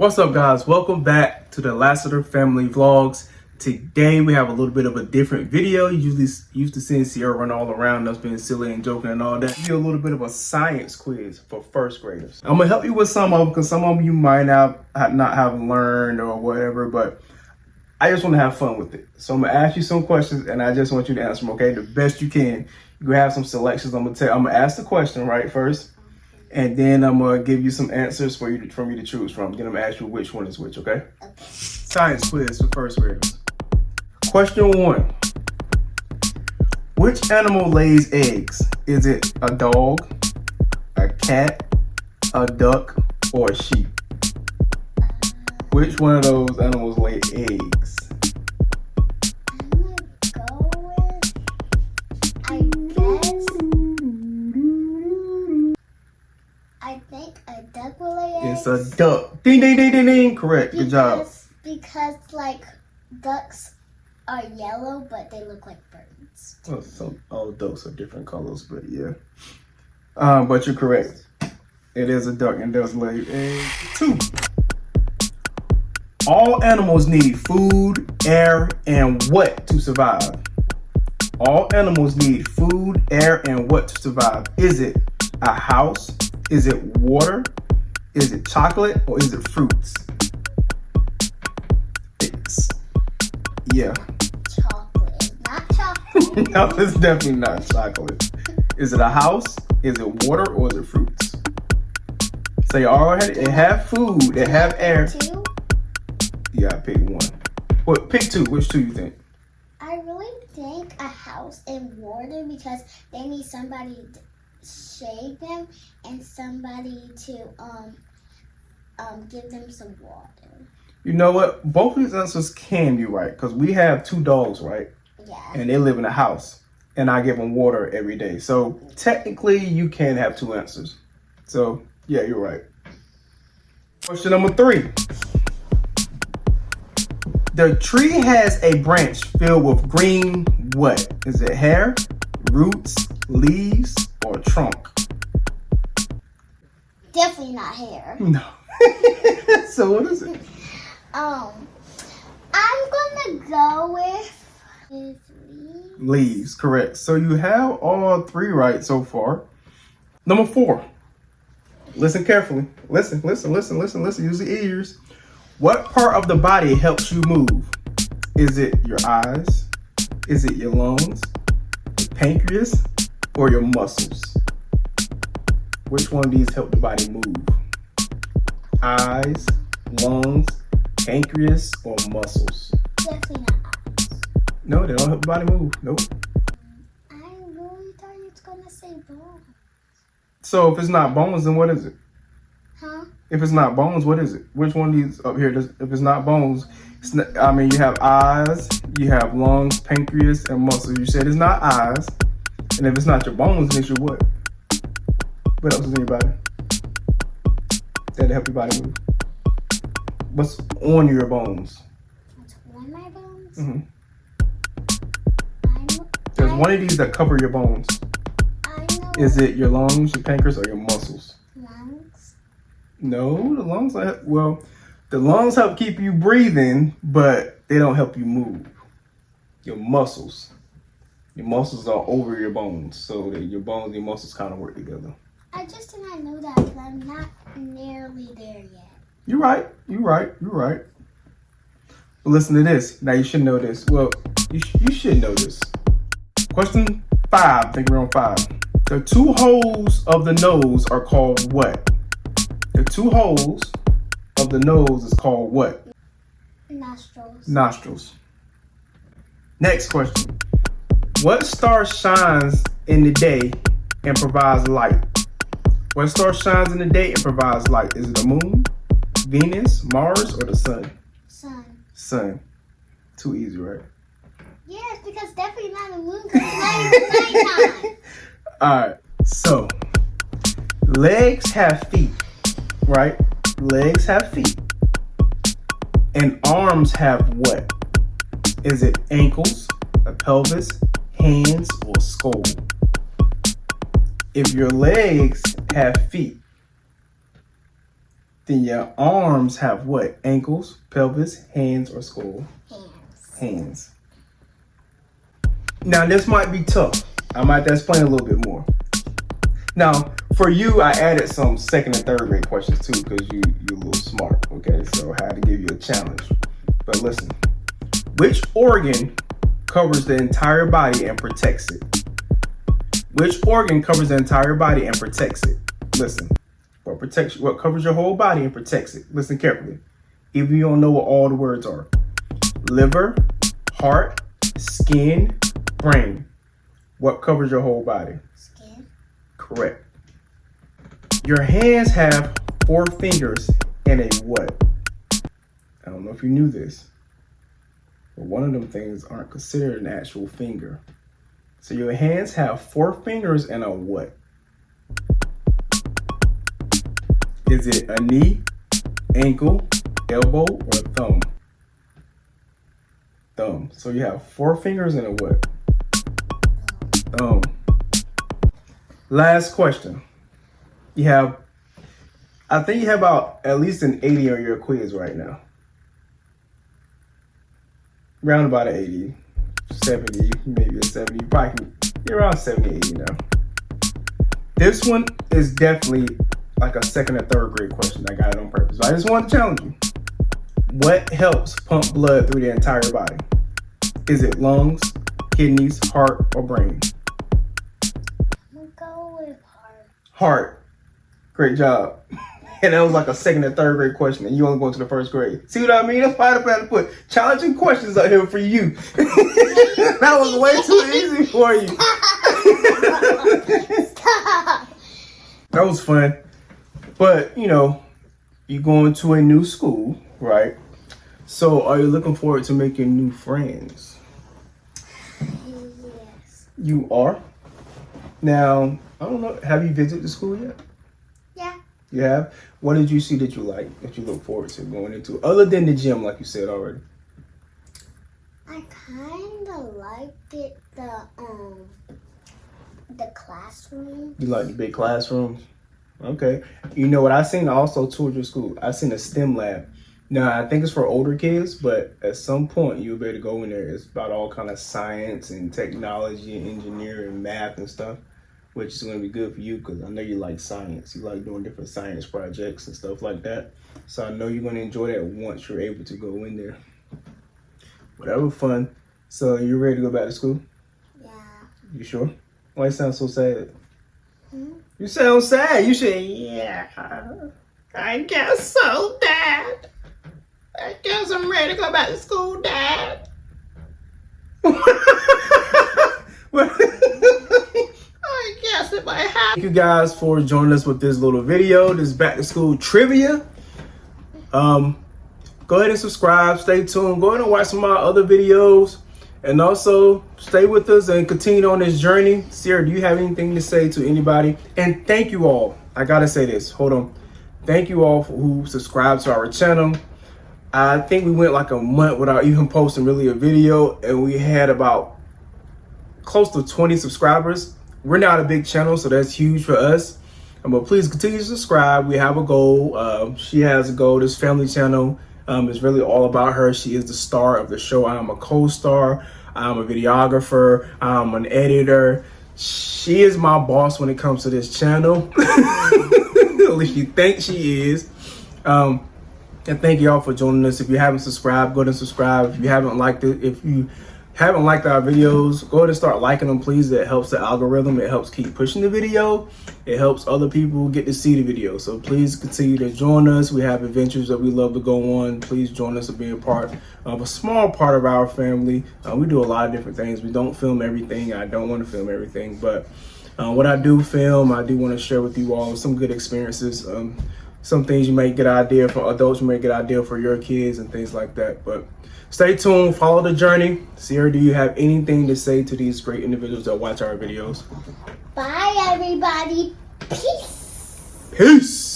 What's up, guys? Welcome back to the Lassiter Family Vlogs. Today we have a little bit of a different video. You usually used to seeing Sierra run all around us being silly and joking and all that. Give you a little bit of a science quiz for first graders. I'm gonna help you with some of them because some of them you might not have learned or whatever, but I just want to have fun with it. So I'm gonna ask you some questions and I just want you to answer them, okay? The best you can. You have some selections. I'm gonna ask the question right first. And then I'm gonna give you some answers for you to choose from. Then I'm gonna ask you which one is which, okay? Okay. Science quiz for first graders. Question 1. Which animal lays eggs? Is it a dog, a cat, a duck, or a sheep? Which one of those animals lay eggs? I'm gonna go with, I think a duck will lay eggs. It's a duck. Ding, ding, ding, ding, ding. Correct. Good job. Because like ducks are yellow, but they look like birds. Well, all ducks are different colors, but yeah. But you're correct. It is a duck and does lay eggs. 2. All animals need food, air, and what to survive? All animals need food, air, and what to survive? Is it a house? Is it water? Is it chocolate? Or is it fruits? Yeah. Chocolate, not chocolate. No, it's definitely not chocolate. Is it a house? Is it water? Or is it fruits? So you already have food, it have air. 2? You gotta pick one. Well, pick 2. Which 2 you think? I really think a house and water because they need somebody to shade them and somebody to give them some water. You know what? Both of these answers can be right because we have 2 dogs, right? Yeah. And they live in a house, and I give them water every day. So technically, you can have 2 answers. So yeah, you're right. Question number 3. The tree has a branch filled with green what? Is it hair, roots, leaves, or trunk? Definitely not hair. No. So what is it? I'm gonna go with Leaves, correct. So you have all 3 right so far. Number 4. Listen carefully. Listen. Use the ears. What part of the body helps you move? Is it your eyes? Is it your lungs? Your pancreas? Or your muscles? Which one of these help the body move? Eyes, lungs, pancreas, or muscles? definitely not eyes. No, they don't help the body move. Nope. I really thought you was gonna say bones. So if it's not bones, then what is it? Huh? If it's not bones, what is it? Which one of these up here does? If it's not bones, it's not, you have eyes, you have lungs, pancreas, and muscles. You said it's not eyes, and if it's not your bones, then it's your what? What else is in your body that help your body move? What's on your bones? What's on my bones? Mm-hmm. There's one of these that cover your bones. I know. Is it your lungs, your pancreas, or your muscles? Lungs? No, the lungs the lungs help keep you breathing, but they don't help you move. Your muscles are over your bones, so that your bones and your muscles kind of work together. I just did not know that because I'm not nearly there yet. You're right. But listen to this. Now you should know this. Well, you should know this. Question 5. I think we're on 5. The 2 holes of the nose are called what? The 2 holes of the nose is called what? Nostrils. Nostrils. Next question. What star shines in the day and provides light? What star shines in the day and provides light? Is it the moon, Venus, Mars, or the sun? Sun. Sun. Too easy, right? Yes, because definitely not the moon because it's nighttime. Alright, so legs have feet, right? Legs have feet. And arms have what? Is it ankles, a pelvis, hands, or skull? If your legs have feet, Then your arms have what? Ankles, pelvis, hands, or skull? Hands. Hands. Now this might be tough. I might have to explain a little bit more. Now, for you, I added some second and third grade questions too, because you're a little smart, okay? So I had to give you a challenge. But listen, which organ covers the entire body and protects it? Which organ covers the entire body and protects it? Listen, what covers your whole body and protects it? Listen carefully. Even you don't know what all the words are. Liver, heart, skin, brain. What covers your whole body? Skin. Correct. Your hands have 4 fingers and a what? I don't know if you knew this, but one of them things aren't considered an actual finger. So your hands have 4 fingers and a what? Is it a knee, ankle, elbow, or thumb? Thumb. So you have 4 fingers and a what? Thumb. Last question. I think you have about at least an 80 on your quiz right now. Around about an 80, 70, maybe a 70. You're around 70, 80 now. This one is definitely like a second or third grade question. I got it on purpose. I just wanted to challenge you. What helps pump blood through the entire body? Is it lungs, kidneys, heart, or brain? I'm gonna go with heart. Heart. Great job. And that was like a second and third grade question, and you only going to the first grade. See what I mean? That's why I had to put challenging questions out here for you. That was way too easy for you. Stop. That was fun. But, you're going to a new school, right? So are you looking forward to making new friends? Yes. You are? Now, I don't know, have you visited the school yet? Yeah. You have? What did you see that you like, that you look forward to going into, other than the gym, like you said already? I kind of liked it, the classroom. You like the big classrooms? Okay. You know what I seen? I also toured your school. I seen a STEM lab. Now, I think it's for older kids, but at some point you'll be able to go in there. It's about all kind of science and technology and engineering, math and stuff, which is going to be good for you because I know you like science. You like doing different science projects and stuff like that. So I know you're going to enjoy that once you're able to go in there. But that was fun. So you ready to go back to school? Yeah. You sure? Why you sound so sad? Hmm? You sound sad. You say, yeah, I guess so, Dad. I guess I'm ready to go back to school, Dad. I guess if I have. Thank you guys for joining us with this little video, this back to school trivia. Go ahead and subscribe, stay tuned, go ahead and watch some of my other videos, and also stay with us and continue on this journey. Sierra, do you have anything to say to anybody? And thank you all. I gotta say this, hold on. Thank you all who subscribed to our channel. I think we went like a month without even posting really a video, and we had about close to 20 subscribers. We're not a big channel, so that's huge for us. But please continue to subscribe. We have a goal. She has a goal. This family channel is really all about her. She is the star of the show. I am a co-star. I'm a videographer. I'm an editor. She is my boss when it comes to this channel. At least she thinks she is. And thank you all for joining us. If you haven't subscribed, go ahead and subscribe. If you haven't liked it, if you haven't liked our videos, go ahead and start liking them, please. It helps the algorithm. It helps keep pushing the video. It helps other people get to see the video. So please continue to join us. We have adventures that we love to go on. Please join us and be a part of a small part of our family. We do a lot of different things. We don't film everything. I don't want to film everything, but what I do film, I do want to share with you all some good experiences. Some things you might get an idea for adults, you might get an idea for your kids and things like that. But stay tuned, follow the journey. Sierra, do you have anything to say to these great individuals that watch our videos? Bye, everybody. Peace. Peace.